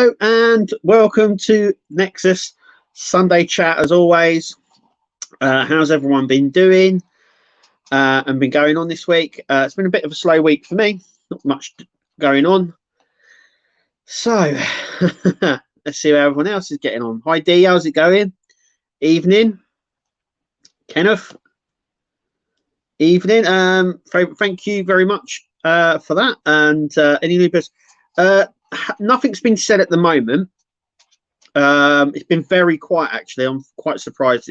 Hello and welcome to Nexus Sunday Chat as always. How's everyone been doing and been going on this week? It's been a bit of a slow week for me, not much going on. So let's see how everyone else is getting on. Hi Dee, how's it going? Evening. Kenneth. Evening. Thank you very much for that. And any new business? Nothing's been said at the moment. It's been very quiet actually. I'm quite surprised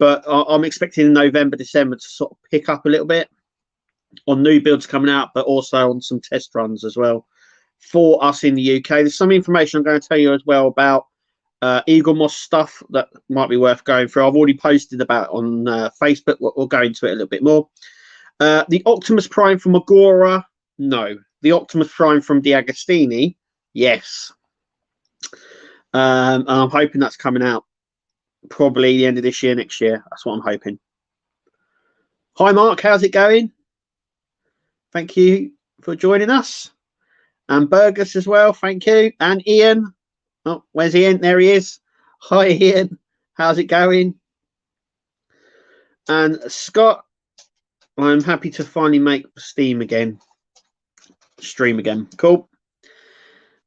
but I'm expecting November, December to sort of pick up a little bit on new builds coming out, but also on some test runs as well for us in the UK. There's some information I'm going to tell you as well about Eaglemoss stuff that might be worth going through. I've already posted about it on Facebook. We'll go into it a little bit more. The Optimus Prime from Agora, no. The Optimus Prime from D'Agostini, yes. And I'm hoping that's coming out probably the end of this year, next year. That's what I'm hoping. Hi, Mark. How's it going? Thank you for joining us. And Burgess as well. Thank you. And Ian. Oh, where's Ian? There he is. Hi, Ian. How's it going? And Scott, I'm happy to finally make stream again. Cool.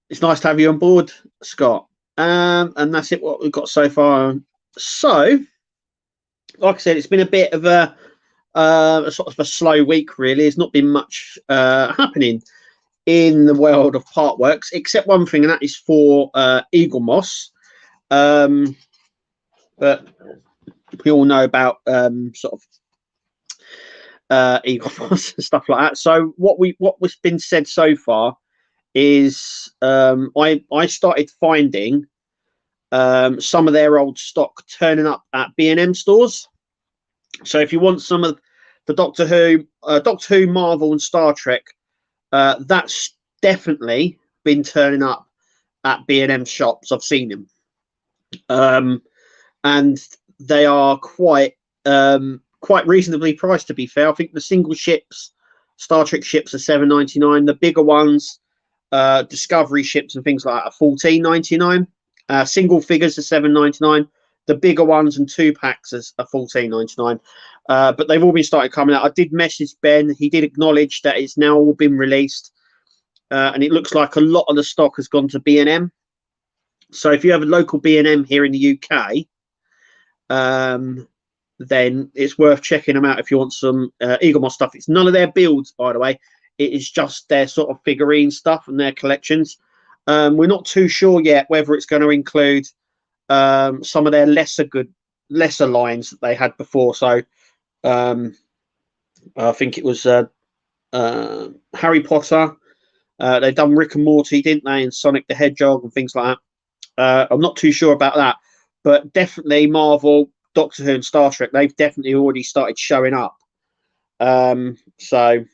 It's nice to have you on board, Scott. And that's it, what we've got so far. So, like I said, it's been a bit of a sort of a slow week, really. There's not been much happening in the world of Partworks, except one thing, and that is for Eaglemoss. But we all know about sort of Eaglemoss and stuff like that. So what's been said so far is I started finding some of their old stock turning up at B&M stores. So if you want some of the Doctor Who, Marvel and Star Trek, that's definitely been turning up at B&M shops. I've seen them, and they are quite reasonably priced, to be fair. I think the single ships, Star Trek ships, are £7.99. The bigger ones, Discovery ships and things like that, are £14.99. Single figures are £7.99. The bigger ones and 2-packs are £14.99. But they've all been started coming out. I did message Ben. He did acknowledge that it's now all been released, and it looks like a lot of the stock has gone to B&M. So if you have a local B&M here in the UK, then it's worth checking them out if you want some Eaglemoss stuff. It's none of their builds, by the way. It is just their sort of figurine stuff and their collections. We're not too sure yet whether it's going to include some of their lesser lines that they had before. So I think it was Harry Potter. They've done Rick and Morty, didn't they? And Sonic the Hedgehog and things like that. I'm not too sure about that, but definitely Marvel, Doctor Who and Star Trek, they've definitely already started showing up. So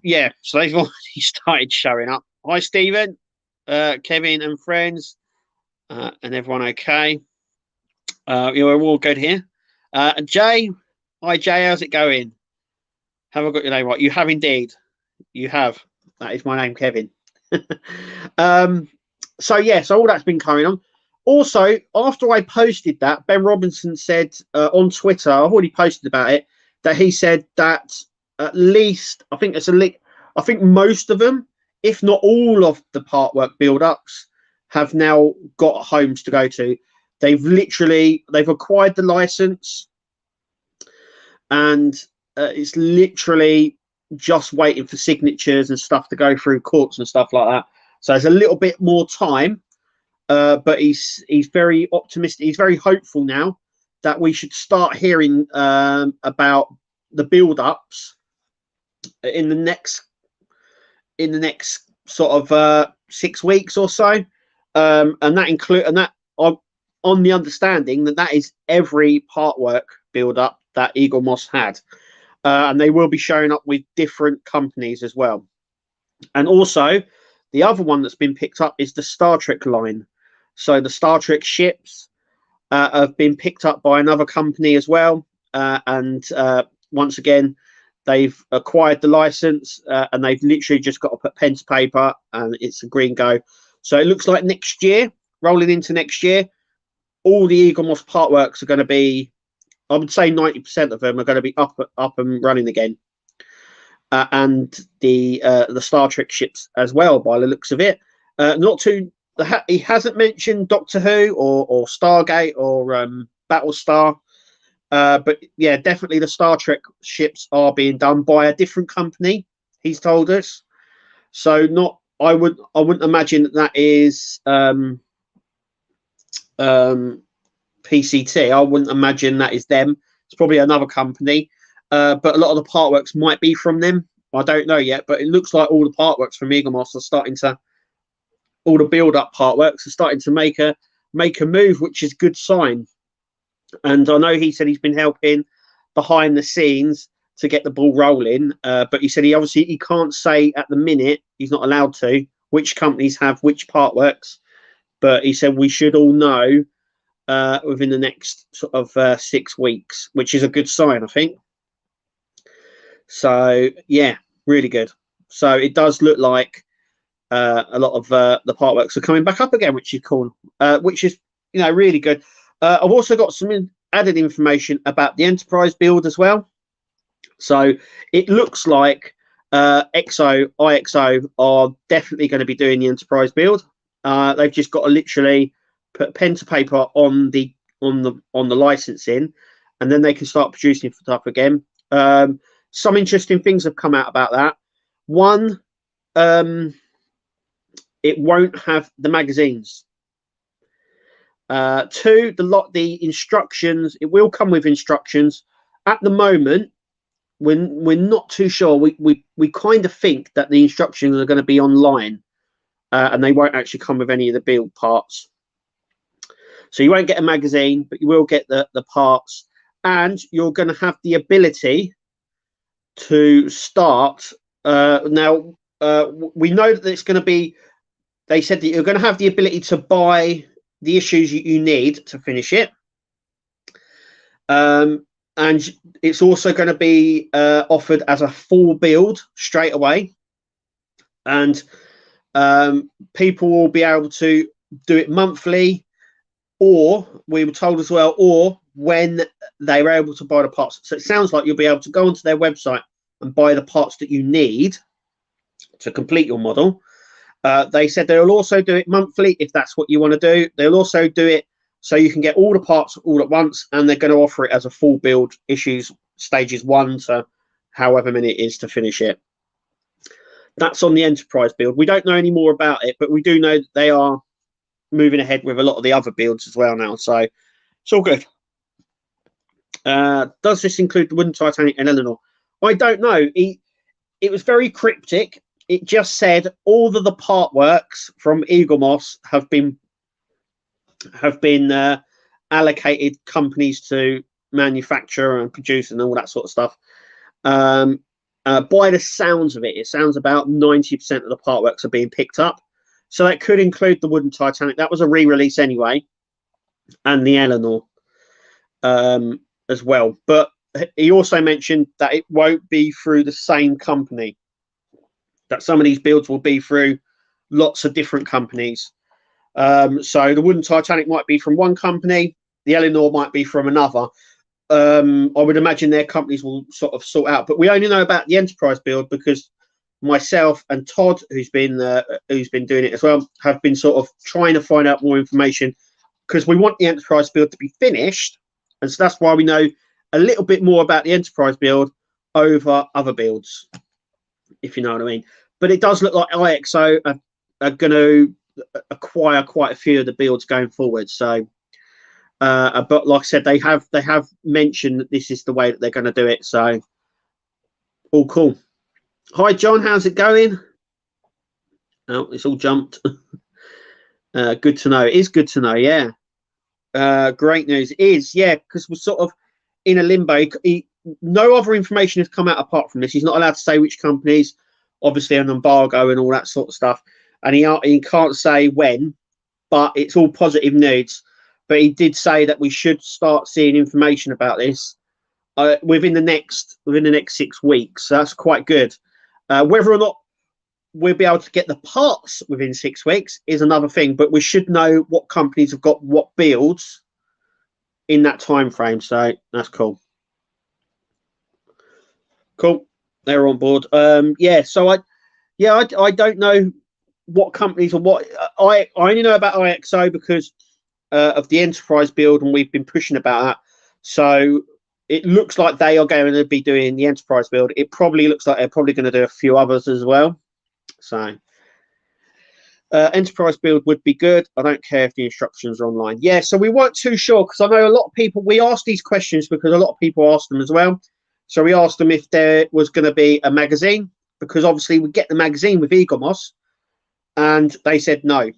yeah, so they've already started showing up. Hi Stephen, Kevin and friends, and everyone okay? We're all good here. And Jay, hi Jay, how's it going? Have I got your name right? You have indeed. You have. That is my name, Kevin. So yeah, so all that's been going on. Also, after I posted that, Ben Robinson said on Twitter, I've already posted about it, that he said that at least, I think most of them, if not all of the Partwork build-ups, have now got homes to go to. They've acquired the license, and it's literally just waiting for signatures and stuff to go through courts and stuff like that. So there's a little bit more time, but he's very optimistic. He's very hopeful now that we should start hearing about the build-ups in the next sort of 6 weeks or so, and that on the understanding that is every Partwork build-up that Eaglemoss had, and they will be showing up with different companies as well. And also, the other one that's been picked up is the Star Trek line. So the Star Trek ships have been picked up by another company as well, and once again, they've acquired the license, and they've literally just got to put pen to paper, and it's a green go. So it looks like next year, rolling into next year, all the Eagle Moss part works are going to be, I would say 90% of them are going to be up and running again. And the Star Trek ships as well, by the looks of it. He hasn't mentioned Doctor Who or Stargate or Battlestar, but yeah, definitely the Star Trek ships are being done by a different company. He's told us, so I wouldn't imagine that is PCT. I wouldn't imagine that is them. It's probably another company. But a lot of the part works might be from them. I don't know yet, but it looks like all the part works from Eagle Moss are starting to, all the build-up part works are starting to make a move, which is a good sign. And I know he said he's been helping behind the scenes to get the ball rolling, but he said he can't say at the minute, he's not allowed to, which companies have which part works. But he said we should all know within the next sort of 6 weeks, which is a good sign, I think. So yeah, really good. So it does look like a lot of the part works are coming back up again, which is cool. Which is really good. I've also got some added information about the Enterprise build as well. So it looks like IXO are definitely going to be doing the Enterprise build. They've just got to literally put pen to paper on the licensing, and then they can start producing stuff again. Some interesting things have come out about that. One, it won't have the magazines. Two, the instructions, it will come with instructions. At the moment, we're not too sure. We kind of think that the instructions are going to be online, and they won't actually come with any of the build parts. So you won't get a magazine, but you will get the parts, and you're going to have the ability to start. Now, we know that it's going to be, they said that you're going to have the ability to buy the issues you need to finish it. And it's also going to be offered as a full build straight away. And people will be able to do it monthly, or we were told as well, or when they were able to buy the parts. So it sounds like you'll be able to go onto their website and buy the parts that you need to complete your model. They said they'll also do it monthly if that's what you want to do. They'll also do it so you can get all the parts all at once, and they're going to offer it as a full build, issues stages 1 to however many it is to finish it. That's on the Enterprise build. We don't know any more about it, but we do know that they are moving ahead with a lot of the other builds as well now, so it's all good. Does this include the Wooden Titanic and Eleanor? I don't know. It was very cryptic. It just said all of the part works from Eagle Moss have been allocated companies to manufacture and produce and all that sort of stuff. By the sounds of it, it sounds about 90% of the part works are being picked up. So that could include the Wooden Titanic. That was a re-release anyway, and the Eleanor as well. But he also mentioned that it won't be through the same company, that some of these builds will be through lots of different companies. So the Wooden Titanic might be from one company, the Eleanor might be from another. I would imagine their companies will sort of sort out, but we only know about the Enterprise build because myself and Todd, who's been doing it as well, have been sort of trying to find out more information, because we want the Enterprise build to be finished, and so that's why we know a little bit more about the Enterprise build over other builds, if you know what I mean. But it does look like IXO are going to acquire quite a few of the builds going forward. So, but like I said, they have mentioned that this is the way that they're going to do it. So, all cool. Hi, John. How's it going? Oh, it's all jumped. Good to know. It is good to know. Yeah. Great news. It is, yeah, because we're sort of in a limbo. No other information has come out apart from this. He's not allowed to say which companies, obviously an embargo and all that sort of stuff. And he can't say when, but it's all positive news. But he did say that we should start seeing information about this within the next 6 weeks. So that's quite good. Whether or not we'll be able to get the parts within 6 weeks is another thing, but we should know what companies have got what builds in that time frame. So that's cool. Cool, they're on board. Yeah, so I don't know what companies or what I only know about IXO because of the enterprise build, and we've been pushing about that. So it looks like they are going to be doing the enterprise build. It probably looks like they're probably going to do a few others as well. So enterprise build would be good. I don't care if the instructions are online. Yeah, so we weren't too sure because I know a lot of people, we asked these questions because a lot of people asked them as well. So we asked them if there was going to be a magazine, because obviously we get the magazine with Eaglemoss, and they said no.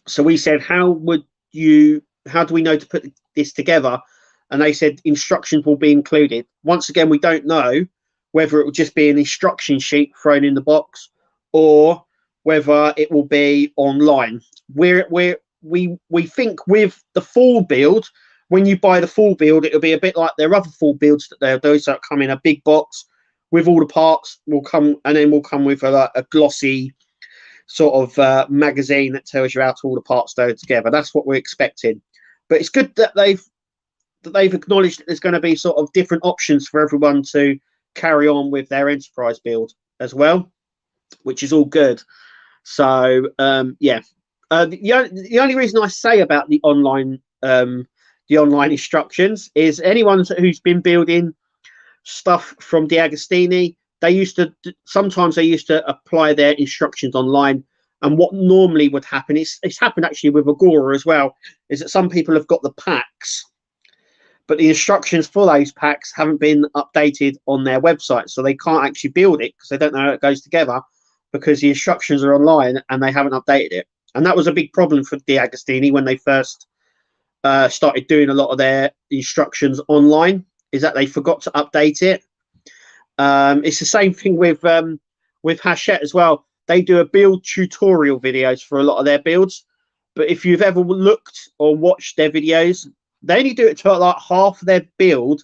So we said, how do we know to put this together? And they said instructions will be included. Once again, we don't know whether it will just be an instruction sheet thrown in the box or whether it will be online. We think with the full build, when you buy the full build, it'll be a bit like their other full builds that they'll do. So it'll come in a big box with all the parts, will come with a glossy sort of magazine that tells you how all the parts go together. That's what we're expecting. But it's good that they've acknowledged that there's going to be sort of different options for everyone to carry on with their enterprise build as well, which is all good. So yeah, the only reason I say about the online instructions is anyone who's been building stuff from D'Agostini, sometimes they used to apply their instructions online. And what normally would happen, it's happened actually with Agora as well, is that some people have got the packs, but the instructions for those packs haven't been updated on their website. So they can't actually build it because they don't know how it goes together, because the instructions are online and they haven't updated it. And that was a big problem for D'Agostini when they first started doing a lot of their instructions online, is that they forgot to update it. It's the same thing with Hachette as well. They do a build tutorial videos for a lot of their builds, but if you've ever looked or watched their videos, they only do it to like half of their build,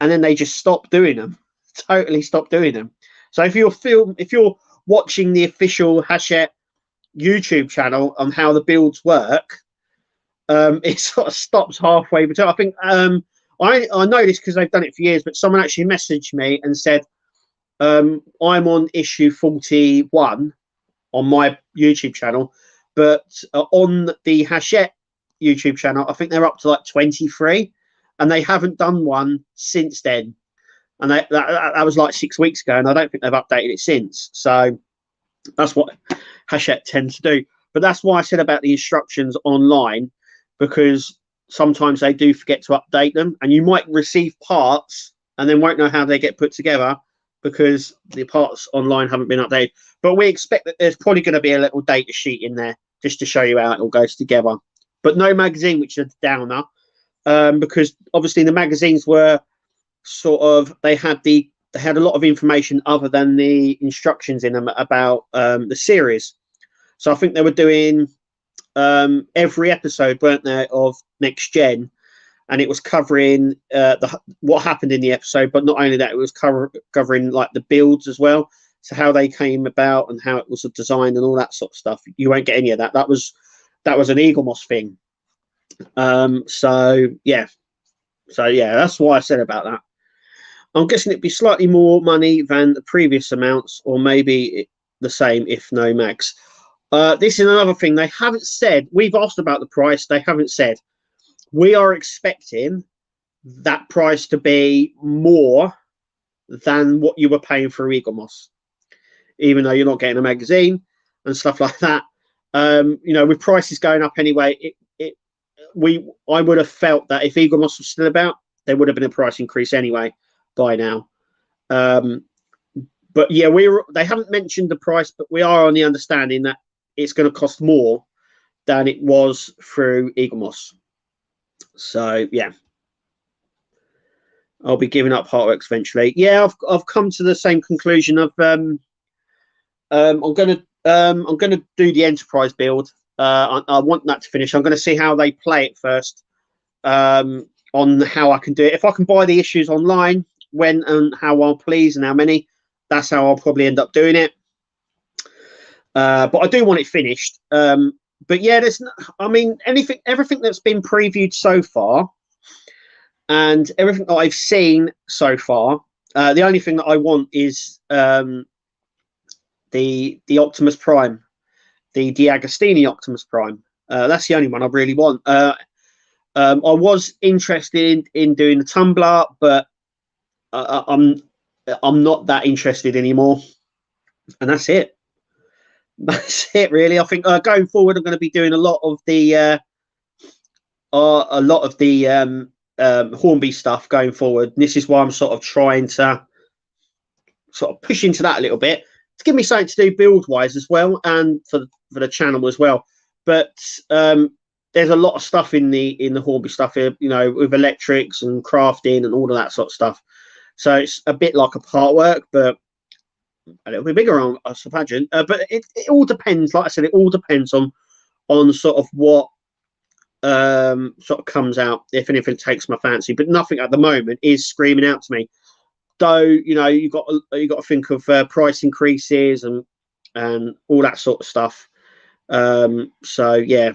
and then they just stop doing them. Totally stop doing them. So if you're watching the official Hachette YouTube channel on how the builds work, it sort of stops halfway between. I think I know this because they've done it for years, but someone actually messaged me and said, I'm on issue 41 on my YouTube channel, but on the Hachette YouTube channel, I think they're up to like 23, and they haven't done one since then. And that was like 6 weeks ago, and I don't think they've updated it since. So that's what Hachette tends to do. But that's why I said about the instructions online, because sometimes they do forget to update them, and you might receive parts and then won't know how they get put together because the parts online haven't been updated. But we expect that there's probably going to be a little data sheet in there just to show you how it all goes together. But no magazine, which is a downer, because obviously the magazines were sort of, they had a lot of information other than the instructions in them about the series. So I think they were doing every episode, weren't there, of Next Gen, and it was covering what happened in the episode. But not only that, it was covering like the builds as well, so how they came about and how it was designed and all that sort of stuff. You won't get any of that. That was an Eaglemoss thing. So yeah, that's why I said about that. I'm guessing it'd be slightly more money than the previous amounts, or maybe the same if no max. This is another thing they haven't said. We've asked about the price. They haven't said. We are expecting that price to be more than what you were paying for Eaglemoss, even though you're not getting a magazine and stuff like that. With prices going up anyway, I would have felt that if Eaglemoss was still about, there would have been a price increase anyway by now. But yeah, they haven't mentioned the price, but we are on the understanding that it's going to cost more than it was through Eaglemoss. So yeah, I'll be giving up Heartworks eventually. Yeah, I've come to the same conclusion of I'm gonna do the enterprise build. I want that to finish. I'm going to see how they play it first. on how I can do it. If I can buy the issues online, when and how I'll please and how many, that's how I'll probably end up doing it. But I do want it finished. But yeah, I mean, everything that's been previewed so far, and everything that I've seen so far, the only thing that I want is the Optimus Prime, the DeAgostini Optimus Prime. That's the only one I really want. I was interested in doing the Tumbler, but I'm not that interested anymore. And that's it. That's it, really. I think going forward, I'm going to be doing a lot of the Hornby stuff going forward. And this is why I'm sort of trying to sort of push into that a little bit to give me something to do build wise as well, and for the channel as well. But there's a lot of stuff in the Hornby stuff here, you know, with electrics and crafting and all of that sort of stuff. So it's a bit like a part work, but a little bit bigger, I imagine. But it all depends. Like I said, it all depends on sort of what sort of comes out, if anything takes my fancy. But nothing at the moment is screaming out to me. Though, you know, you got to think of price increases and all that sort of stuff. So yeah.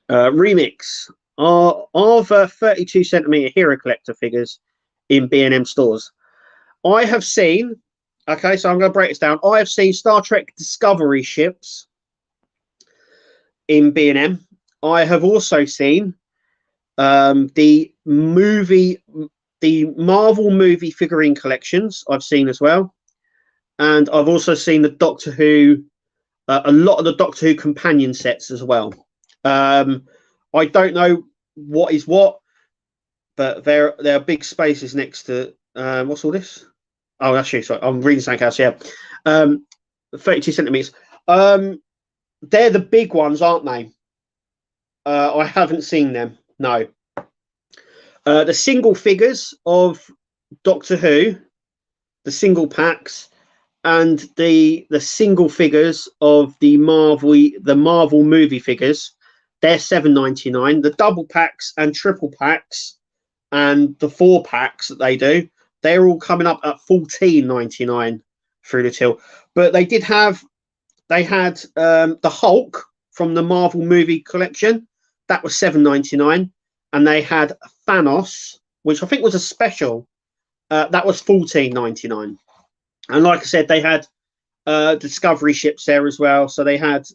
Remix of 32 centimeter Hero Collector figures in B&M stores. I have seen, okay, so I'm going to break this down. I have seen Star Trek Discovery ships in B&M. I have also seen the Marvel movie figurine collections. I've seen as well, and I've also seen the Doctor Who, a lot of the Doctor Who companion sets as well. I don't know what is what, but there are big spaces next to what's all this? Oh, actually, sorry, I'm reading something else. Yeah, 32 centimeters. They're the big ones, aren't they? I haven't seen them. No. The single figures of Doctor Who, the single packs, and the single figures of the Marvel movie figures, they're $7.99. The double packs and triple packs and the 4 packs that they do, they're all coming up at $14.99 through the till. But they had the Hulk from the Marvel movie collection, that was $7.99, and they had Thanos, which I think was a special, that was $14.99. And like I said, they had Discovery ships there as well. So they had,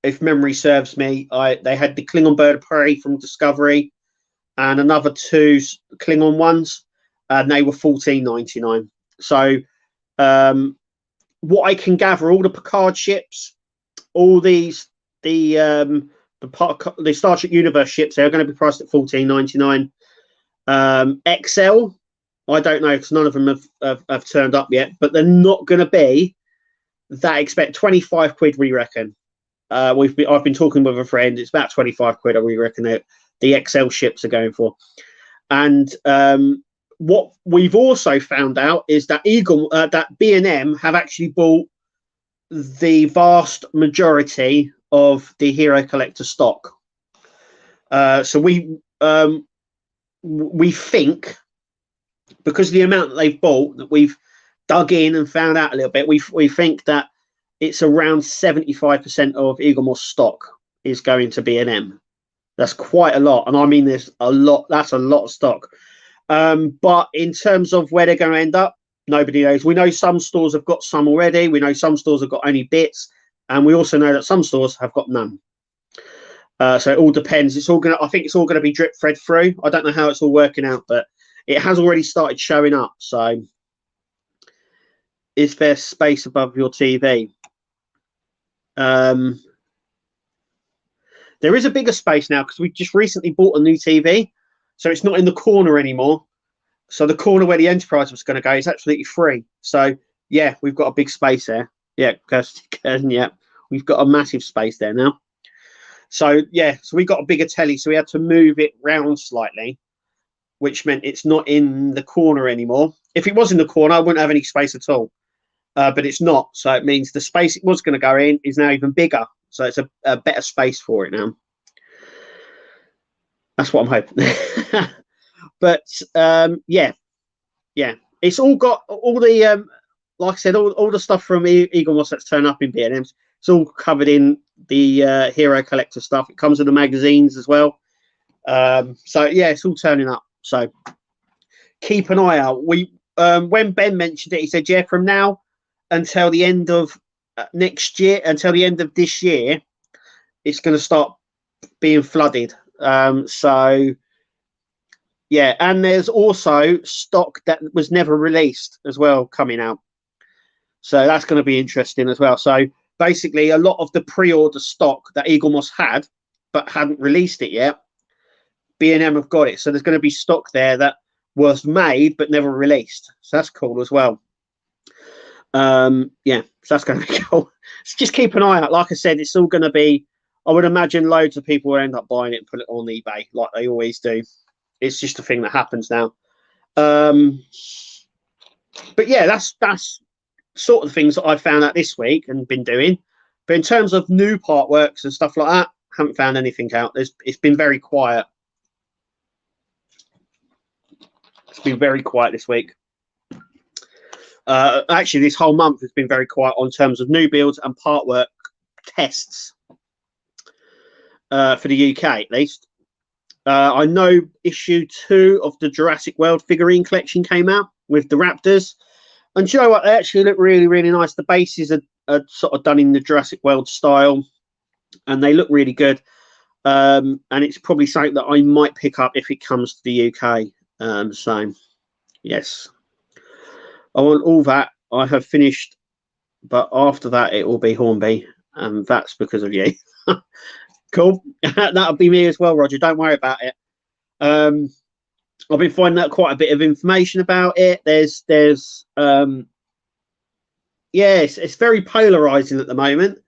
if memory serves me, they had the Klingon Bird of Prey from Discovery and another 2 Klingon ones, and they were $14.99. So what I can gather, all the Picard ships, all the Star Trek Universe ships, they're going to be priced at $14.99. XL, I don't know, because none of them have turned up yet, but they're not going to be that expect 25 quid, we reckon. I've been talking with a friend. It's about 25 quid, we reckon, that the XL ships are going for. And what we've also found out is that that B&M have actually bought the vast majority of the Hero Collector stock. So we think, because of the amount that they've bought, that we've dug in and found out a little bit, we think that it's around 75% of Eaglemoss stock is going to B&M. That's quite a lot, and I mean, there's a lot. That's a lot of stock. But in terms of where they're going to end up, nobody knows. We know some stores have got some already. We know some stores have got only bits, and we also know that some stores have got none. So it all depends. I think it's all gonna be drip fed through. I don't know how it's all working out, but it has already started showing up. So, is there space above your TV? There is a bigger space now because we just recently bought a new TV, so it's not in the corner anymore. So the corner where the Enterprise was going to go is absolutely free. So yeah, we've got a big space there. Yeah, yeah, we've got a massive space there now. So yeah, so we got a bigger telly, so we had to move it round slightly, which meant it's not in the corner anymore. If it was in the corner, I wouldn't have any space at all. But it's not, so it means the space it was going to go in is now even bigger. So it's a better space for it now. That's what I'm hoping. But yeah, it's all got all the like I said, all the stuff from Eaglemoss that's turned up in B&Ms. It's all covered in the Hero Collector stuff. It comes with the magazines as well. So yeah, it's all turning up. So keep an eye out. When Ben mentioned it, he said, yeah, from now until the end of next year, until the end of this year, it's going to start being flooded. So yeah, and there's also stock that was never released as well coming out. So that's going to be interesting as well. So basically, a lot of the pre-order stock that Eaglemoss had but hadn't released it yet, B&M have got it. So there's going to be stock there that was made but never released. So that's cool as well. Yeah, so that's going to be cool. So just keep an eye out. Like I said, it's all going to be, I would imagine loads of people will end up buying it and put it on eBay like they always do. It's just a thing that happens now. But yeah, that's sort of things that I found out this week and been doing. But in terms of new part works and stuff like that, haven't found anything out. It's been very quiet. It's been very quiet this week. Actually, this whole month has been very quiet on terms of new builds and part work tests for the UK, at least. I know issue 2 of the Jurassic World figurine collection came out with the Raptors. And do you know what? They actually look really, really nice. The bases are sort of done in the Jurassic World style, and they look really good. And it's probably something that I might pick up if it comes to the UK. So, yes. I want all that. I have finished, but after that, it will be Hornby, and that's because of you. Cool. That'll be me as well, Roger. Don't worry about it. I've been finding out quite a bit of information about it. There's yes, it's very polarizing at the moment,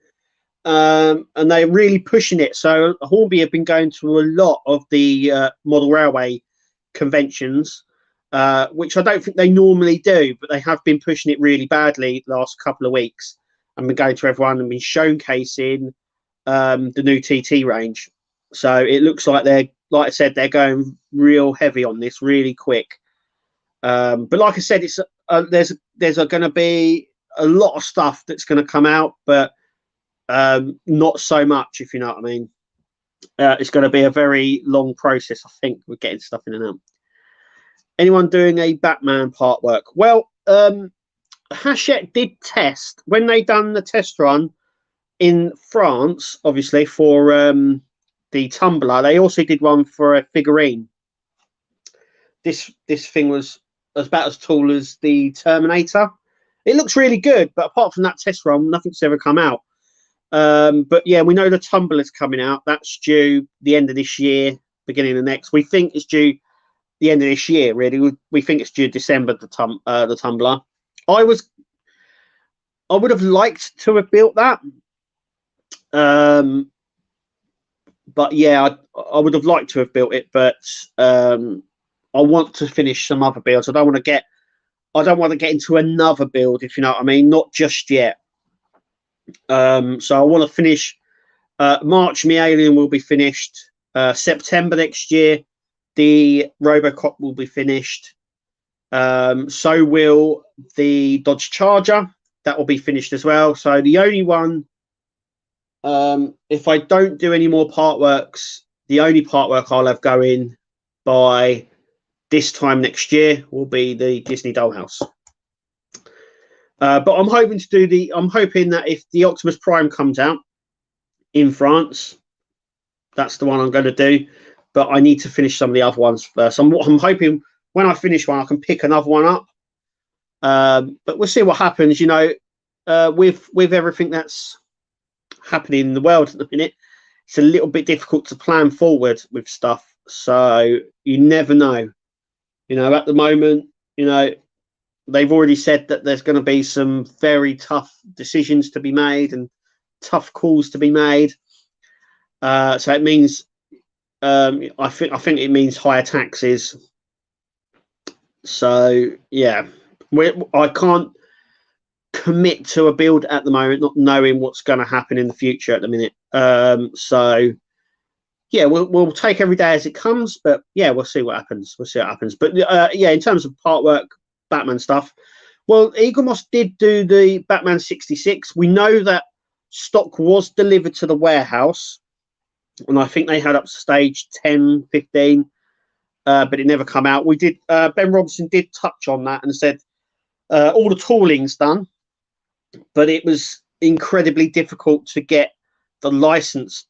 and they're really pushing it. So Hornby have been going to a lot of the model railway conventions, which I don't think they normally do, but they have been pushing it really badly the last couple of weeks. And been going to everyone and been showcasing the new TT range. So it looks like they're, like I said, they're going real heavy on this, really quick. But like I said, it's there's going to be a lot of stuff that's going to come out, but not so much, if you know what I mean. It's going to be a very long process, I think, with getting stuff in and out. Anyone doing a Batman part work? Well, Hachette did test when they done the test run in France, obviously for the tumbler. They also did one for a figurine. This thing was about as tall as the Terminator. It looks really good, but apart from that test run, nothing's ever come out. But yeah, we know the tumbler's coming out. That's due the end of this year, beginning of next. We think it's due the end of this year. Really, we think it's due December. The tumbler. I would have liked to have built that. But yeah, I would have liked to have built it, but I want to finish some other builds. I don't want to get into another build, if you know what I mean. Not just yet. So I want to finish March. My Alien will be finished. September next year, the Robocop will be finished. So will the Dodge Charger. That will be finished as well. So the only one, if I don't do any more part works, the only part work I'll have going by this time next year will be the Disney Dollhouse. But I'm hoping that if the Optimus Prime comes out in France, that's the one I'm going to do. But I need to finish some of the other ones first. I'm hoping when I finish one, I can pick another one up. But we'll see what happens. You know, with everything that's happening in the world at the minute, it's a little bit difficult to plan forward with stuff. So you never know. You know, at the moment, you know, they've already said that there's going to be some very tough decisions to be made and tough calls to be made. So it means, I think it means higher taxes. So yeah, I can't commit to a build at the moment, not knowing what's going to happen in the future at the minute. So yeah, we'll take every day as it comes, but yeah, we'll see what happens. We'll see what happens. But yeah, in terms of part work, Batman stuff, well, Eagle Moss did do the Batman 66. We know that stock was delivered to the warehouse, and I think they had up to stage 10, 15, but it never come out. We did. Ben Robinson did touch on that and said all the tooling's done, but it was incredibly difficult to get the license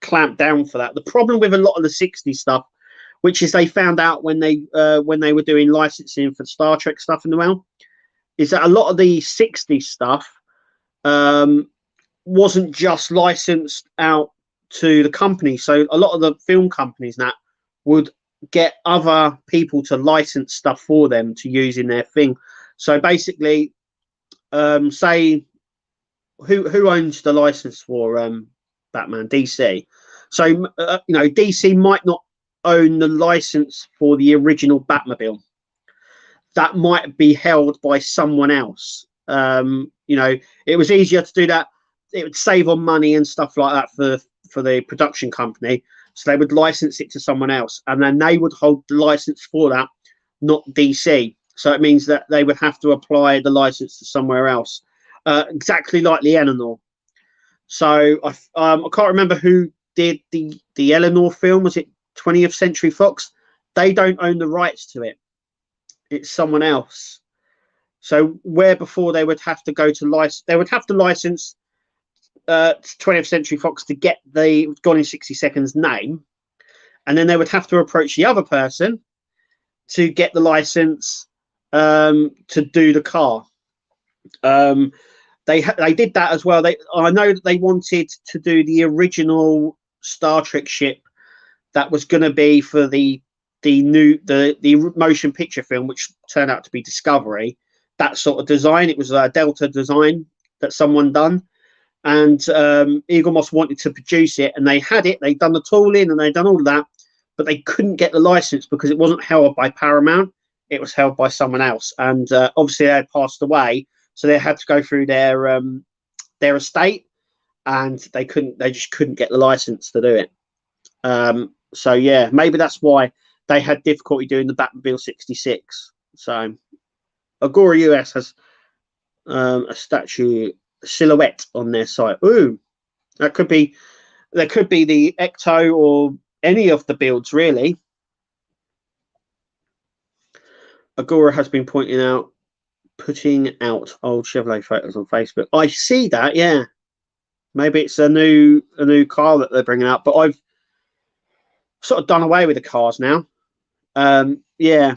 clamped down for that. The problem with a lot of the 60s stuff, which is they found out when they were doing licensing for Star Trek stuff in the realm, is that a lot of the 60s stuff wasn't just licensed out to the company. So a lot of the film companies that would get other people to license stuff for them to use in their thing. So basically, say who owns the license for Batman? DC. So DC might not own the license for the original Batmobile. That might be held by someone else. It was easier to do that. It would save on money and stuff like that for the production company. So they would license it to someone else, and then they would hold the license for that, not DC. So it means that they would have to apply the license to somewhere else, exactly like the Eleanor. So I can't remember who did the Eleanor film. Was it 20th Century Fox? They don't own the rights to it. It's someone else. So where before they would have to go to license, they would have to license 20th Century Fox to get the Gone in 60 Seconds name, and then they would have to approach the other person to get the license to do the car. They did that as well. I know that they wanted to do the original Star Trek ship that was going to be for the motion picture film, which turned out to be Discovery. That sort of design. It was a Delta design that someone done, and Eagle Moss wanted to produce it, and they had it. They'd done the tooling and they'd done all of that, but they couldn't get the license because it wasn't held by Paramount. It was held by someone else, and obviously they had passed away, so they had to go through their estate, and they just couldn't get the license to do it. So yeah, maybe that's why they had difficulty doing the Batmobile 66. So Agora US has a statue silhouette on their site. Ooh, that could be the Ecto or any of the builds really. Agora has been putting out old Chevrolet photos on Facebook. I see that, yeah. Maybe it's a new car that they're bringing out, but I've sort of done away with the cars now. Yeah,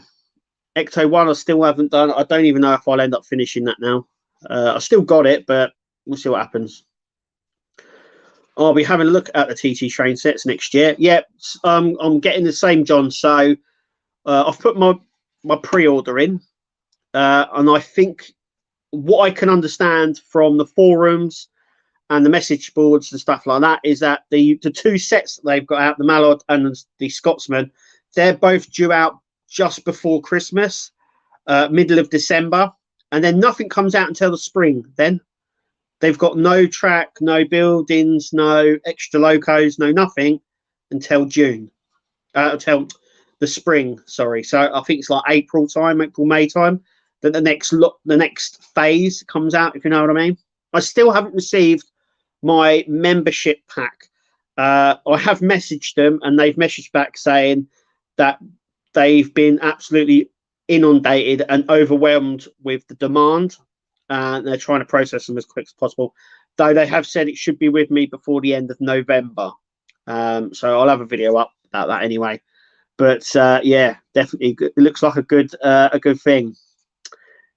Ecto 1 I still haven't done. I don't even know if I'll end up finishing that now. I still got it, but we'll see what happens. I'll be having a look at the TT train sets next year. Yeah, I'm getting the same, John. So I've put my pre-order in, and I think what I can understand from the forums and the message boards and stuff like that is that the two sets that they've got out, the Mallard and the Scotsman, they're both due out just before Christmas, middle of December, and then nothing comes out until the spring. Then they've got no track, no buildings, no extra locos, no nothing until June, until the spring. Sorry, so I think it's like April, May time that the next phase comes out. If you know what I mean. I still haven't received my membership pack. I have messaged them, and they've messaged back saying that they've been absolutely inundated and overwhelmed with the demand, and they're trying to process them as quick as possible. Though they have said it should be with me before the end of November. So I'll have a video up about that anyway. But yeah, definitely good. It looks like a good thing.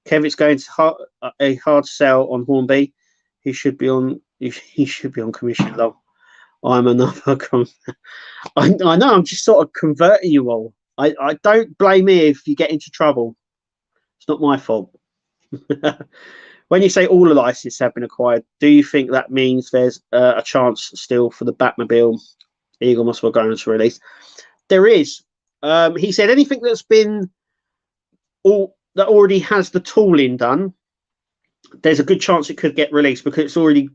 Kevin's going to a hard sell on Hornby. He should be on commission though. I'm another. I know. I'm just sort of converting you all. I don't blame me if you get into trouble. It's not my fault. When you say all the licenses have been acquired, do you think that means there's a chance still for the Batmobile Eagle Moss will go into release? There is. He said anything that's been that already has the tooling done, there's a good chance it could get released because it's already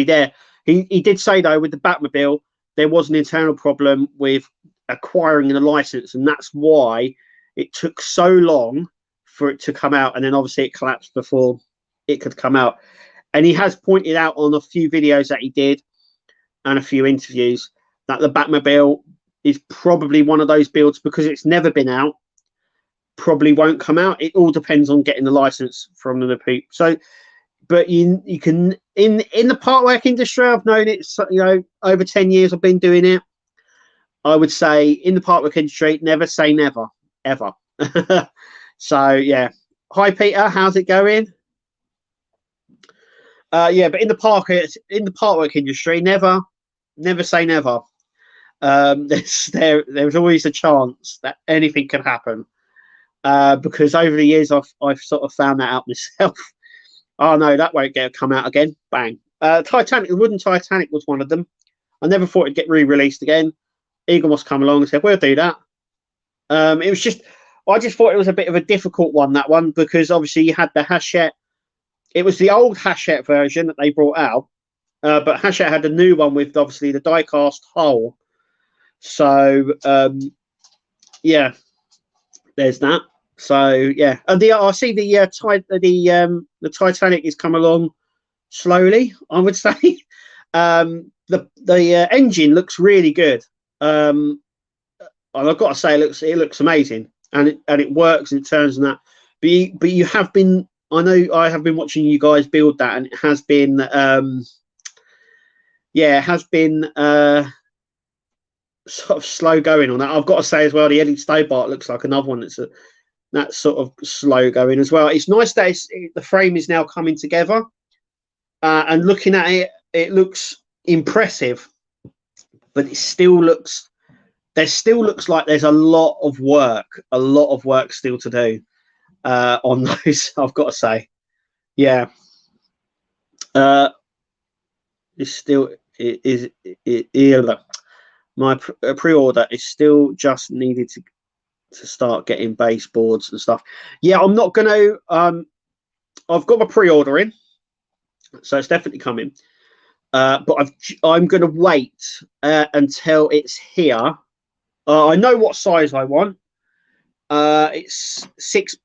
there. He did say though with the Batmobile, there was an internal problem with acquiring the license, and that's why it took so long for it to come out. And then obviously it collapsed before it could come out. And he has pointed out on a few videos that he did and a few interviews that the Batmobile is probably one of those builds, because it's never been out, probably won't come out. It all depends on getting the license from the people. So, but you can, in the partwork industry, I've known it, you know, over 10 years I've been doing it. I would say in the partwork industry, never say never, ever. So yeah. Hi Peter, how's it going? Yeah, but in the partwork industry, never say never. There's always a chance that anything can happen. Because over the years I've sort of found that out myself. Oh no, that won't come out again. Bang. Titanic, the wooden Titanic was one of them. I never thought it'd get re-released again. Eaglemoss come along and said, we'll do that. It was just, I just thought it was a bit of a difficult one, that one, because obviously you had the Hachette. It was the old Hachette version that they brought out, but Hachette had a new one with obviously the die-cast hull. So yeah, there's that. So yeah, and I see the Titanic is come along slowly, I would say. The engine looks really good. And I've got to say, it looks amazing, and it works in terms of that. But you have been, I know I have been watching you guys build that, and it has been yeah, it has been sort of slow going on that. I've got to say as well, the Eddie Stobart looks like another one that's sort of slow going as well. It's nice that the frame is now coming together, and looking at it, it looks impressive, but it still looks like there's a lot of work still to do on those. I've got to say, yeah, it's still my pre-order is still just needed to start getting baseboards and stuff. Yeah, I'm not gonna I've got my pre-order in, so it's definitely coming, but I'm gonna wait until it's here. I know what size I want. It's six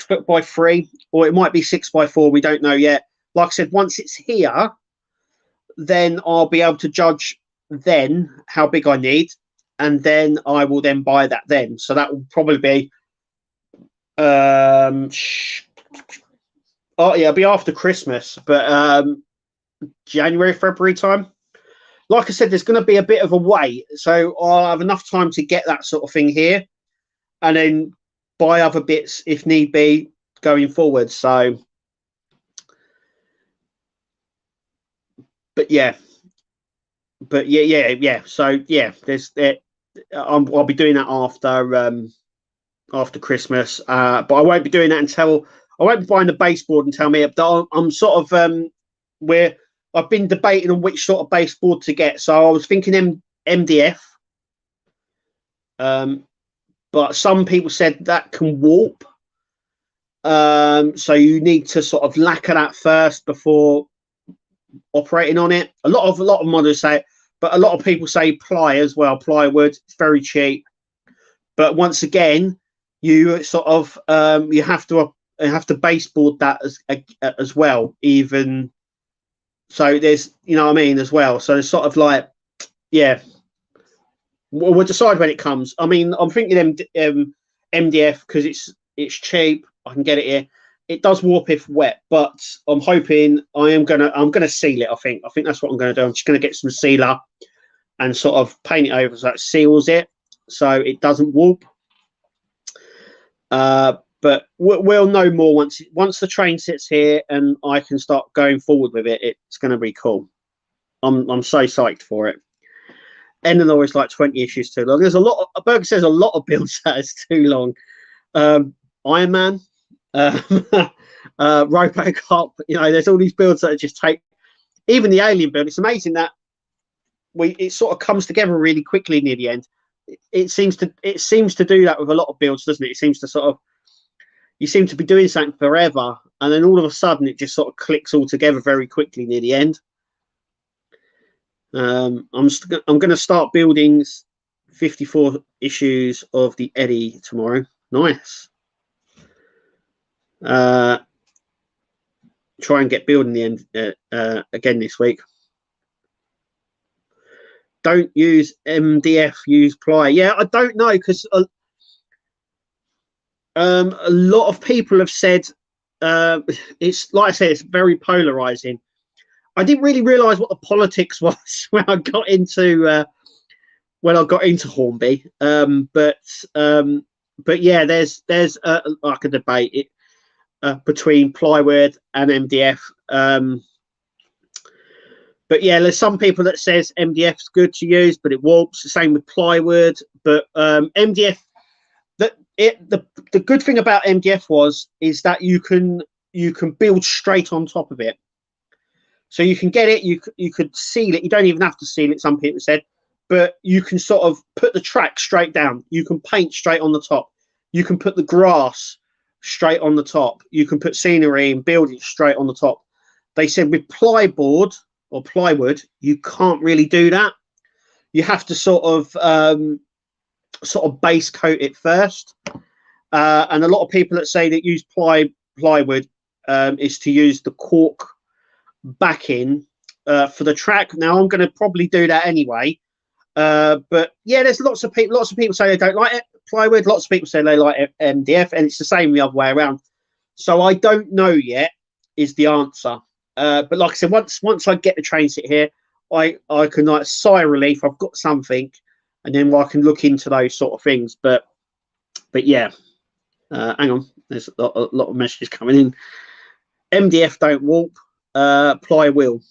foot by 3, or it might be 6 by 4, we don't know yet. Like I said, once it's here, then I'll be able to judge then how big I need, and then I will then buy that then. So that will probably be oh yeah, it'll be after Christmas, but January, February time. Like I said, there's going to be a bit of a wait, so I'll have enough time to get that sort of thing here, and then buy other bits if need be going forward. So, but yeah. So yeah, I'll be doing that after Christmas, but I won't be doing that until I won't be buying the baseboard until me. I'm sort of I've been debating on which sort of baseboard to get. So I was thinking MDF, but some people said that can warp. So you need to sort of lacquer that first before operating on it. A lot of modders say it, but a lot of people say ply as well. Plywood, it's very cheap, but once again, you sort of you have to baseboard that as well. Even so, there's, you know what I mean, as well. So it's sort of like, yeah, we'll decide when it comes. I mean, I'm thinking MDF because it's cheap. I can get it here. It does warp if wet, but I'm hoping I'm gonna seal it. I think that's what I'm gonna do. I'm just gonna get some sealer and sort of paint it over so that seals it, so it doesn't warp. But we'll know more once the train sits here and I can start going forward with it. It's gonna be cool. I'm so psyched for it. Endenor is like 20 issues too long. There's a lot. Berger says a lot of builds that is too long. Iron Man. Robocop, you know, there's all these builds that just take, even the Alien build. It's amazing that it sort of comes together really quickly near the end. It seems to do that with a lot of builds, doesn't it? It seems to sort of, you seem to be doing something forever, and then all of a sudden it just sort of clicks all together very quickly near the end. I'm going to start building 54 issues of the Eddie tomorrow. Nice. Try and get building the end again this week. Don't use MDF, use ply. Yeah, I don't know, because a lot of people have said it's like I said, it's very polarizing. I didn't really realize what the politics was when I got into Hornby. But yeah, there's like a debate between plywood and MDF. But yeah, there's some people that says MDF's good to use, but it warps. The same with plywood. But MDF, the good thing about MDF is that you can build straight on top of it. So you can get it, you could seal it. You don't even have to seal it, some people said, but you can sort of put the track straight down. You can paint straight on the top. You can put the grass straight on the top. You can put scenery and buildings straight on the top. They said with plyboard or plywood, you can't really do that. You have to sort of base coat it first. And a lot of people that say that use plywood is to use the cork backing for the track. Now I'm going to probably do that anyway. But yeah, there's lots of people say they don't like it, plywood. Lots of people say they like MDF, and it's the same the other way around. So I don't know yet is the answer. But like I said, once I get the train set here, I can like sigh of relief. I've got something, and then I can look into those sort of things. But yeah, hang on. There's a lot of messages coming in. MDF don't warp. Ply will.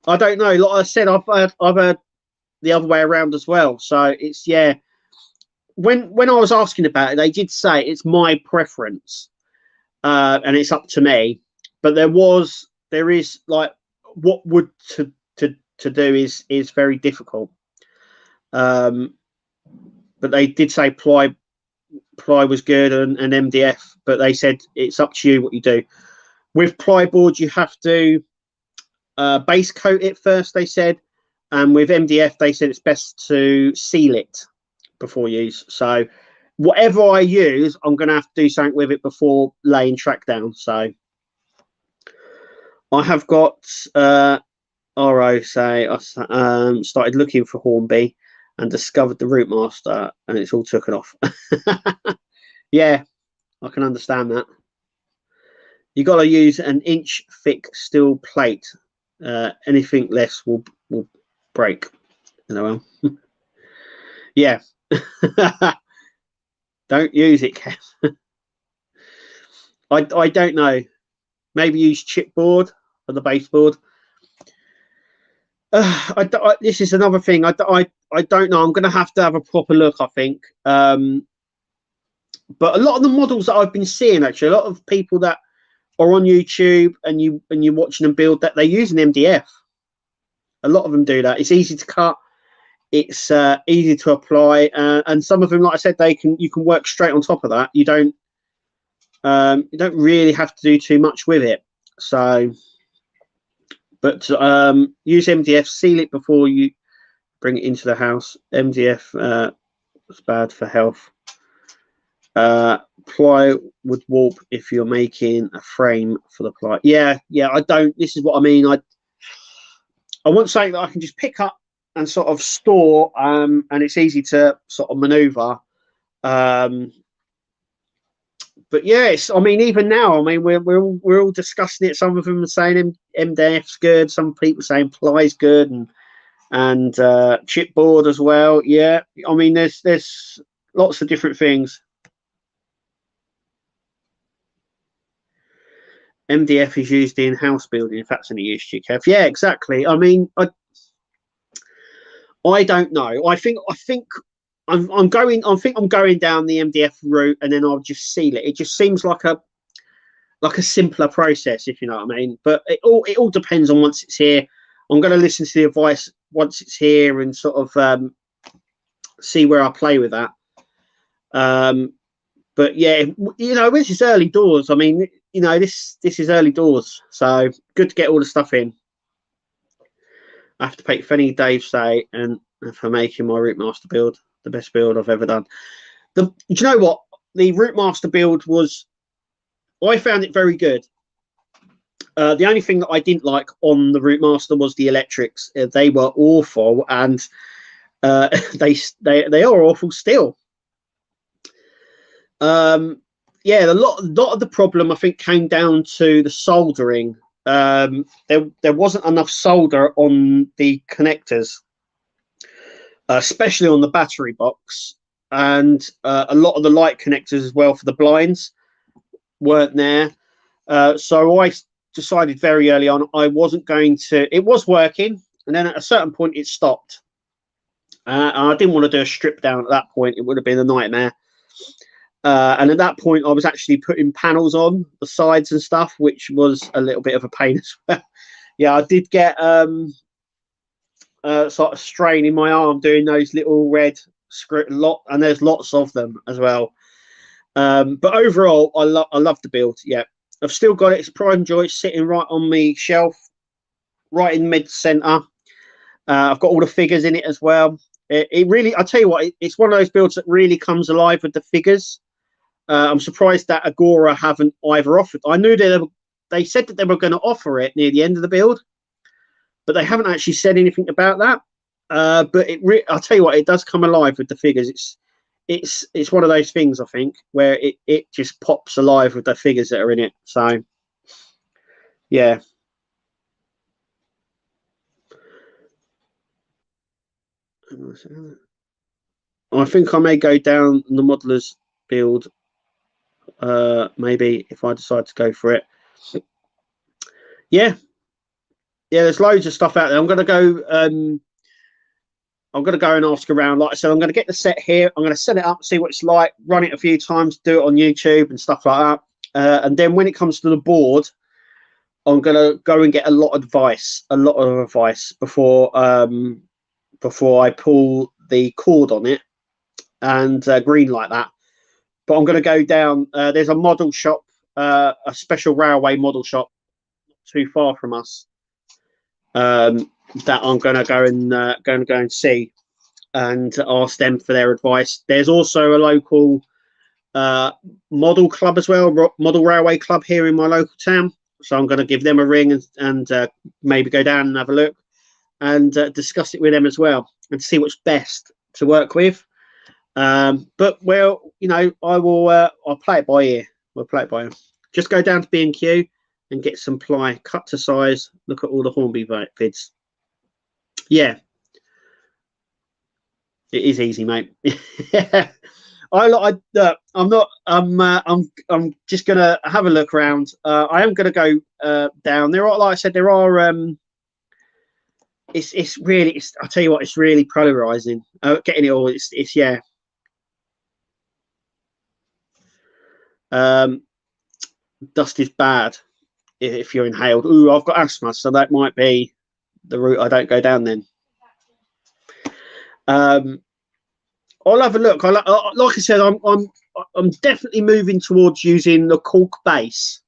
I don't know. Like I said, I've heard the other way around as well. So it's, yeah. When I was asking about it, they did say it's my preference, and it's up to me. But there is like what would to do is very difficult. But they did say ply was good and MDF, but they said it's up to you what you do. With plyboard, you have to base coat it first, they said. And with MDF, they said it's best to seal it before use. So whatever I use, I'm going to have to do something with it before laying track down. So I have got RO say I started looking for Hornby and discovered the Route Master, and it's all taken off. Yeah, I can understand that. You got to use an inch thick steel plate. Anything less will break. You know. Yeah. Don't use it, Kev. I don't know. Maybe use chipboard for the baseboard. This is another thing. I don't know. I'm going to have a proper look, I think. But a lot of the models that I've been seeing, actually, a lot of people that are on YouTube and you're watching them build, that they use an MDF. A lot of them do that. It's easy to cut. It's easy to apply, and some of them, like I said, you can work straight on top of that. You don't really have to do too much with it. So, but use MDF, seal it before you bring it into the house. MDF is bad for health. Ply would warp if you're making a frame for the ply. Yeah. I don't. This is what I mean. I want something that I can just pick up and sort of store, and it's easy to sort of maneuver. But yes, I mean, even now, I mean, we're all discussing it. Some of them are saying MDF's good. Some people saying ply's good, and chipboard as well. Yeah, I mean, there's lots of different things. MDF is used in house building, if that's any use to you, Kev. Yeah, exactly. I mean, I don't know. I think I'm going down the MDF route, and then I'll just seal it. It just seems like a simpler process, if you know what I mean. But it all depends on once it's here. I'm going to listen to the advice once it's here and sort of see where I play with that. But yeah, you know, this is early doors. I mean, you know, this is early doors, so good to get all the stuff in. I have to take Fenny Dave say and for making my Routemaster build the best build I've ever done. Do you know what? The Routemaster build was, I found it very good. The only thing that I didn't like on the Routemaster was the electrics. They were awful, and they are awful still. Yeah, a lot of the problem I think came down to the soldering. There wasn't enough solder on the connectors, especially on the battery box, and a lot of the light connectors as well for the blinds weren't there. So I decided very early on I wasn't going to. It was working, and then at a certain point it stopped. And I didn't want to do a strip down at that point. It would have been a nightmare. And at that point, I was actually putting panels on the sides and stuff, which was a little bit of a pain as well. Yeah, I did get sort of strain in my arm doing those little red script and there's lots of them as well. But overall, I love the build. Yeah, I've still got it. It's prime joy sitting right on my shelf, right in mid center. I've got all the figures in it as well. It really, I tell you what, it's one of those builds that really comes alive with the figures. I'm surprised that Agora haven't either offered. I knew they said that they were going to offer it near the end of the build, but they haven't actually said anything about that. But I'll tell you what, it does come alive with the figures. It's one of those things, I think, where it just pops alive with the figures that are in it. So, yeah. I think I may go down the modelers build, maybe if I decide to go for it. Yeah, there's loads of stuff out there. I'm gonna go and ask around. Like I said, I'm gonna get the set here. I'm gonna set it up, see what it's like, run it a few times, do it on YouTube and stuff like that. And then when it comes to the board, I'm gonna go and get a lot of advice before I pull the cord on it and green like that. But I'm going to go down. There's a model shop, a special railway model shop, not too far from us. That I'm going to go and see, and ask them for their advice. There's also a local model club as well, model railway club here in my local town. So I'm going to give them a ring and maybe go down and have a look and discuss it with them as well and see what's best to work with. But well, you know, I'll play it by ear. We'll play it by ear. Just go down to B&Q and get some ply, cut to size. Look at all the Hornby vids. Yeah, it is easy, mate. I'm just gonna have a look around. I am gonna go down. There are, like I said, there are. It's really. I'll tell you what. It's really polarizing. Getting it all. It's yeah. Dust is bad if you're inhaled. Ooh, I've got asthma, so that might be the route I don't go down then. I'll have a look. Like I said, I'm definitely moving towards using the cork base.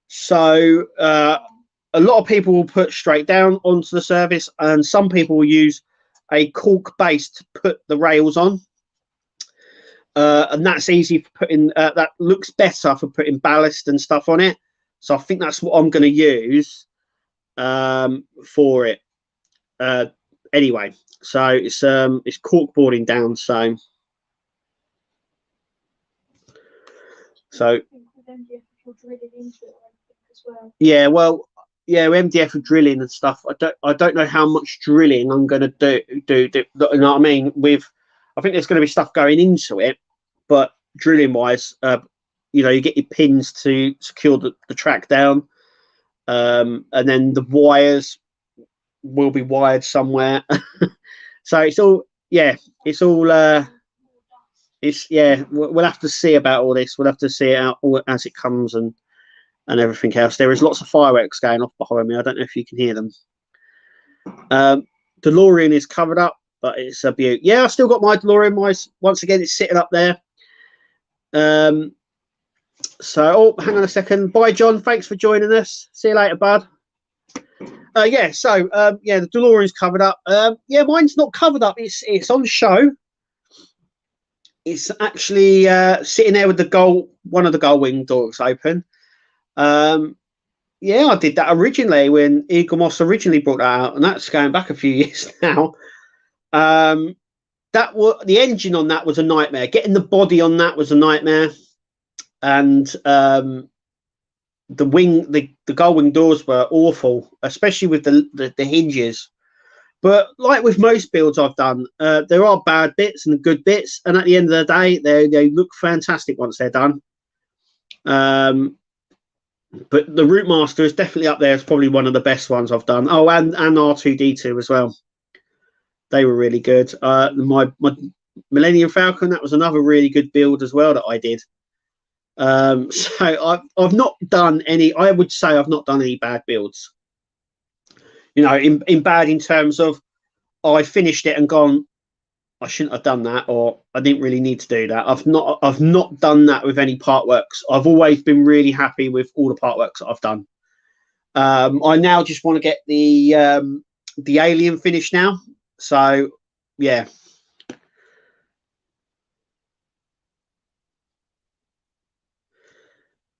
So a lot of people will put straight down onto the surface, and some people will use a cork base to put the rails on. And that's easy for putting. That looks better for putting ballast and stuff on it. So I think that's what I'm going to use for it. Anyway, so it's cork boarding down. So yeah, well, yeah, MDF for drilling and stuff. I don't know how much drilling I'm going to do. You know what I mean? I think there's going to be stuff going into it, but drilling wise, you know, you get your pins to secure the track down, and then the wires will be wired somewhere. So it's all, yeah, it's all, it's, yeah, we'll have to see about all this. We'll have to see it out as it comes and everything else. There is lots of fireworks going off behind me. I don't know if you can hear them. DeLorean is covered up, but it's a beaut. Yeah, I've still got my DeLorean. Once again, it's sitting up there. So, oh, hang on a second. Bye, John. Thanks for joining us. See you later, bud. Yeah, so yeah, the DeLorean's covered up. Yeah, mine's not covered up. It's on show. It's actually sitting there with one of the gull wing doors open. Yeah, I did that originally when Eaglemoss originally brought that out, and that's going back a few years now. That was the engine on that was a nightmare. Getting the body on that was a nightmare, and the gull wing doors were awful, especially with the hinges. But like with most builds I've done, there are bad bits and good bits, and at the end of the day, they look fantastic once they're done. But the Route Master is definitely up there as probably one of the best ones I've done. Oh, and R2D2 as well. They were really good. My Millennium Falcon, that was another really good build as well that I did. So I've not done any. I would say I've not done any bad builds. You know, in bad in terms of I finished it and gone, I shouldn't have done that, or I didn't really need to do that. I've not done that with any part works. I've always been really happy with all the part works that I've done. I now just want to get the alien finished now. So yeah.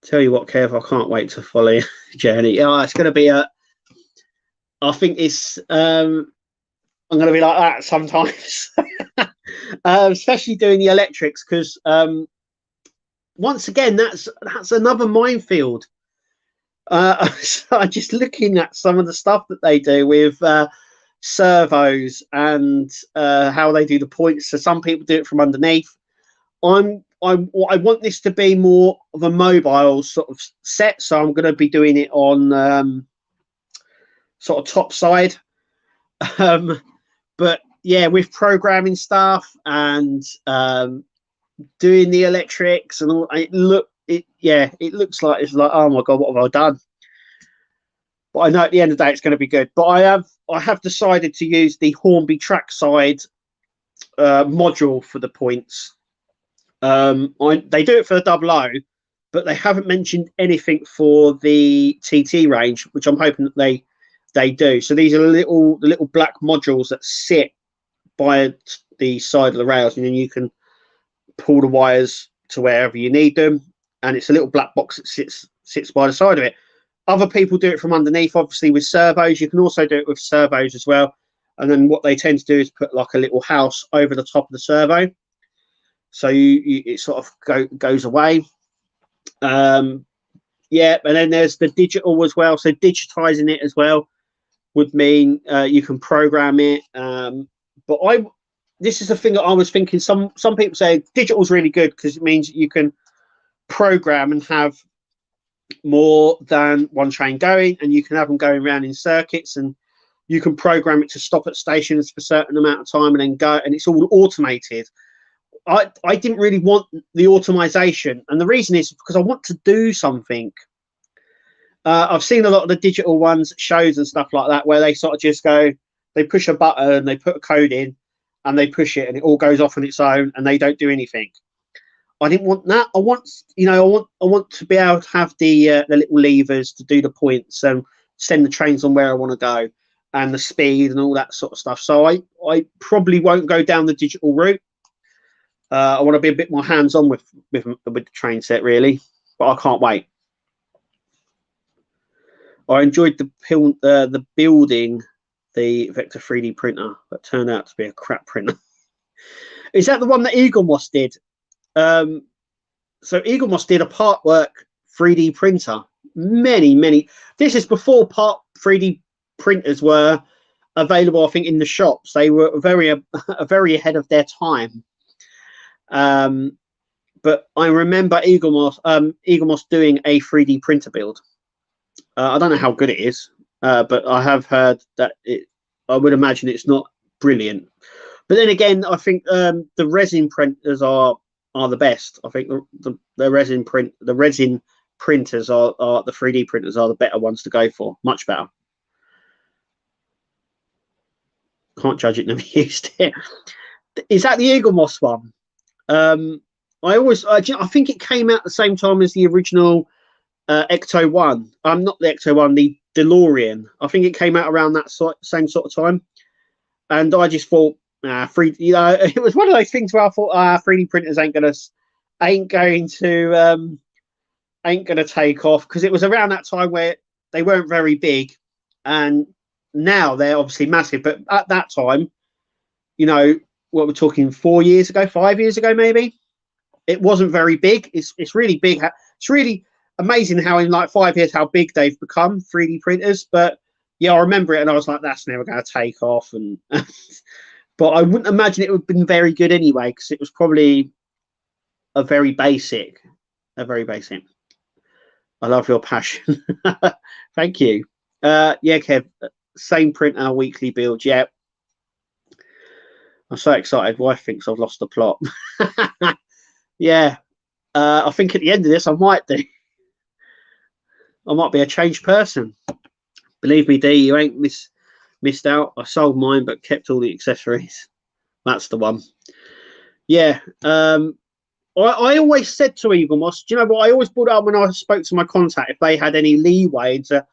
Tell you what, Kev, I can't wait to follow your journey. Oh, it's going to be I think it's I'm going to be like that sometimes. Especially doing the electrics, because once again that's another minefield. So I'm just looking at some of the stuff that they do with servos and how they do the points. So some people do it from underneath. I want this to be more of a mobile sort of set, so I'm going to be doing it on sort of top side. But yeah, with programming stuff and doing the electrics and all, it looks like it's like, oh my god, what have I done? But I know at the end of the day it's going to be good. But I have decided to use the Hornby trackside module for the points. They do it for the 00, but they haven't mentioned anything for the TT range, which I'm hoping that they do. So these are the little black modules that sit by the side of the rails, and then you can pull the wires to wherever you need them. And it's a little black box that sits by the side of it. Other people do it from underneath, obviously with servos. You can also do it with servos as well. And then what they tend to do is put like a little house over the top of the servo, so it sort of goes away. Yeah, and then there's the digital as well. So digitizing it as well would mean you can program it. But this is the thing that I was thinking. Some people say digital is really good because it means you can program and have more than one train going, and you can have them going around in circuits, and you can program it to stop at stations for a certain amount of time and then go, and it's all automated. I didn't really want the automation, and the reason is because I want to do something. I've seen a lot of the digital ones, shows and stuff like that, where they sort of just go, they push a button, they put a code in, and they push it, and it all goes off on its own, and they don't do anything. I didn't want that. I want to be able to have the little levers to do the points and send the trains on where I want to go, and the speed and all that sort of stuff. So I probably won't go down the digital route. I want to be a bit more hands-on with the train set, really, but I can't wait. I enjoyed the building the Vector 3D printer, but turned out to be a crap printer. Is that the one that Eaglemoss did? So Eaglemoss did a part work 3D printer. Many. This is before part 3D printers were available, I think, in the shops. They were very ahead of their time. But I remember Eaglemoss doing a 3D printer build. I don't know how good it is, but I have heard that I would imagine it's not brilliant. But then again, I think the resin printers are the best. I think the resin printers are the 3D printers are the better ones to go for. Much better. Can't judge it, never used it. Is that the Eaglemoss one? I think it came out at the same time as the original Ecto One. I'm not the Ecto One, the DeLorean. I think it came out around that same sort of time, and I just thought, free. You know, it was one of those things where I thought, 3D printers ain't going to take off, because it was around that time where they weren't very big, and now they're obviously massive. But at that time, you know, what we're talking 4 years ago, 5 years ago, maybe, it wasn't very big. It's really big. It's really amazing how in like 5 years how big they've become, 3D printers. But yeah, I remember it, and I was like, that's never going to take off. And but I wouldn't imagine it would have been very good anyway, because it was probably a very basic. I love your passion. Thank you. Yeah, Kev, same printer, weekly build. Yeah. I'm so excited. Wife thinks I've lost the plot. Yeah. I think at the end of this, I might do. I might be a changed person. Believe me, D, you ain't missed out. I sold mine, but kept all the accessories. That's the one. Yeah. I always said to Eaglemoss, do you know what? I always brought it up when I spoke to my contact, if they had any leeway to,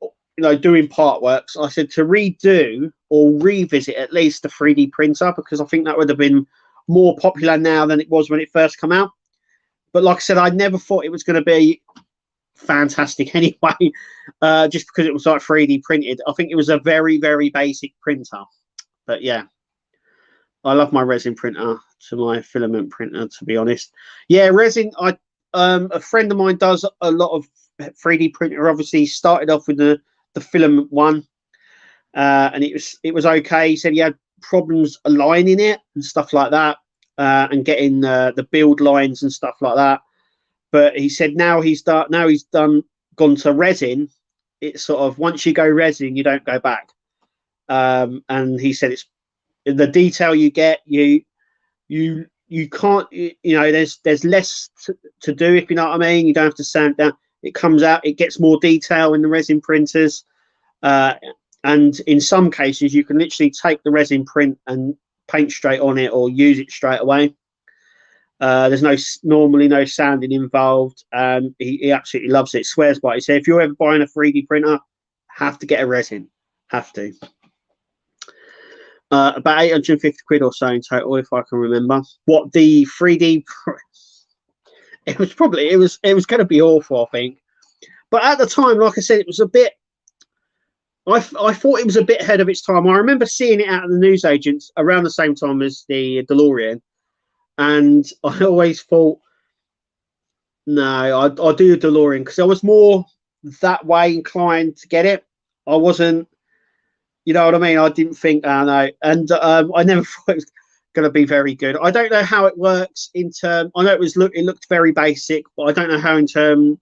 you know, doing part works. I said to redo or revisit at least the 3D printer, because I think that would have been more popular now than it was when it first came out. But like I said, I never thought it was going to be fantastic anyway, just because it was like 3D printed. I think it was a very, very basic printer. But yeah, I love my resin printer to my filament printer, to be honest. Yeah, resin, a friend of mine does a lot of 3D printer. Obviously started off with the filament one, and it was okay. He said he had problems aligning it and stuff like that, and getting the build lines and stuff like that. But he said now he's gone to resin. It's sort of, once you go resin, you don't go back. And he said it's the detail you get, you can't, you know, there's less to do, if you know what I mean. You don't have to sand down. It comes out, it gets more detail in the resin printers. And in some cases, you can literally take the resin print and paint straight on it, or use it straight away. There's normally no sanding involved. He absolutely loves it, swears by it. He said, if you're ever buying a 3D printer, have to get a resin. Have to. About 850 quid or so in total, if I can remember. What the 3D, it was going to be awful, I think. But at the time, like I said, it was a bit, I thought it was a bit ahead of its time. I remember seeing it out of the newsagents around the same time as the DeLorean, and I always thought, no, I'll do the DeLorean, because I was more that way inclined to get it. I wasn't, you know what I mean? I didn't think, no. And I never thought it was going to be very good. I don't know how it works in term. I know it looked very basic, but I don't know how in term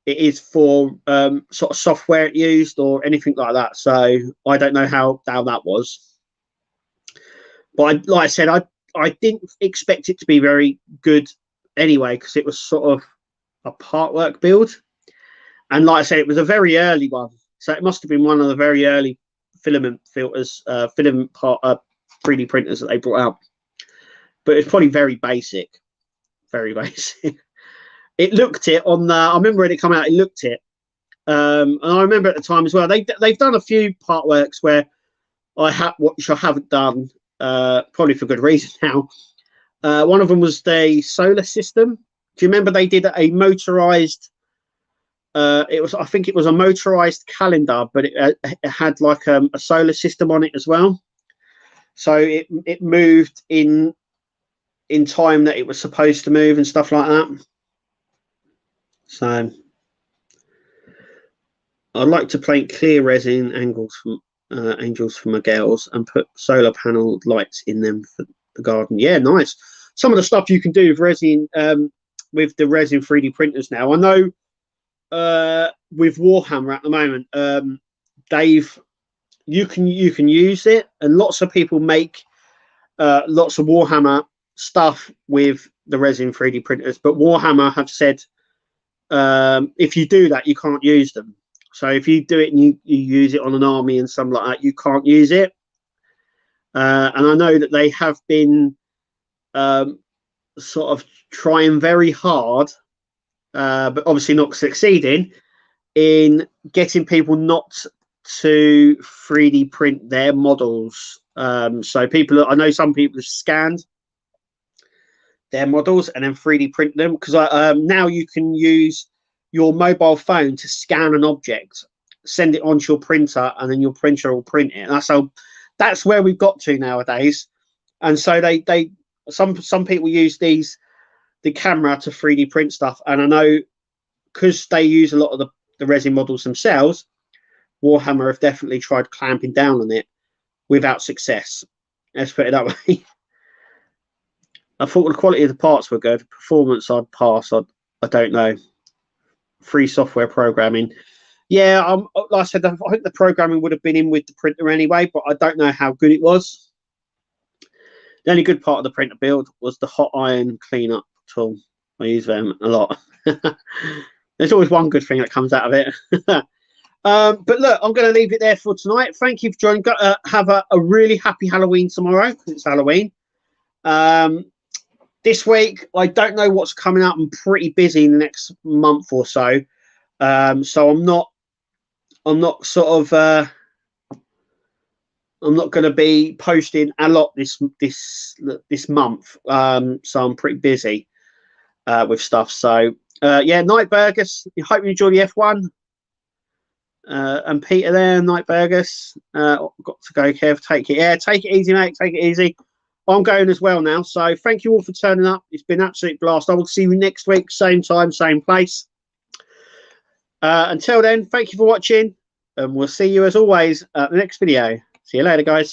it is for sort of software it used or anything like that. So I don't know how that was. But like I said, I didn't expect it to be very good anyway, because it was sort of a part work build. And like I said, it was a very early one. So it must have been one of the very early filament filters, filament part 3D printers that they brought out. But it's probably very basic. Very basic. It looked it on the, I remember when it came out, it looked it. And I remember at the time as well, they've done a few part works where which I haven't done, probably for good reason now. One of them was the solar system. Do you remember they did a motorized, I think it was a motorized calendar, but it had like a solar system on it as well. So it moved in time that it was supposed to move and stuff like that. So I'd like to paint clear resin angels for my girls and put solar panel lights in them for the garden. Yeah, nice. Some of the stuff you can do with resin, with the resin 3D printers now. I know with Warhammer at the moment, you can use it, and lots of people make lots of Warhammer stuff with the resin 3D printers. But Warhammer have said, if you do that, you can't use them. So if you do it and you use it on an army and something like that, you can't use it. And I know that they have been sort of trying very hard but obviously not succeeding in getting people not to 3D print their models. So people, I know some people have scanned their models and then 3D print them, because now you can use your mobile phone to scan an object, send it onto your printer, and then your printer will print it. And that's where we've got to nowadays. And so some people use the camera to 3D print stuff, and I know because they use a lot of the resin models themselves, Warhammer have definitely tried clamping down on it without success. Let's put it that way. I thought the quality of the parts were good. Performance, I'd pass. I don't know. Free software programming. Yeah, like I said, I think the programming would have been in with the printer anyway, but I don't know how good it was. The only good part of the printer build was the hot iron cleanup tool. I use them a lot. There's always one good thing that comes out of it. But look, I'm going to leave it there for tonight. Thank you for joining. Have a really happy Halloween tomorrow, because it's Halloween. This week, I don't know what's coming out. I'm pretty busy in the next month or so. So I'm not going to be posting a lot this month. So I'm pretty busy with stuff. So yeah, Night Burgers. I hope you enjoy the F1. And Peter there, Night Burgers. Got to go, Kev. Take it easy, mate. Take it easy. I'm going as well now. So thank you all for turning up. It's been an absolute blast. I will see you next week, same time, same place. Until then, thank you for watching, and we'll see you as always at the next video. See you later, guys.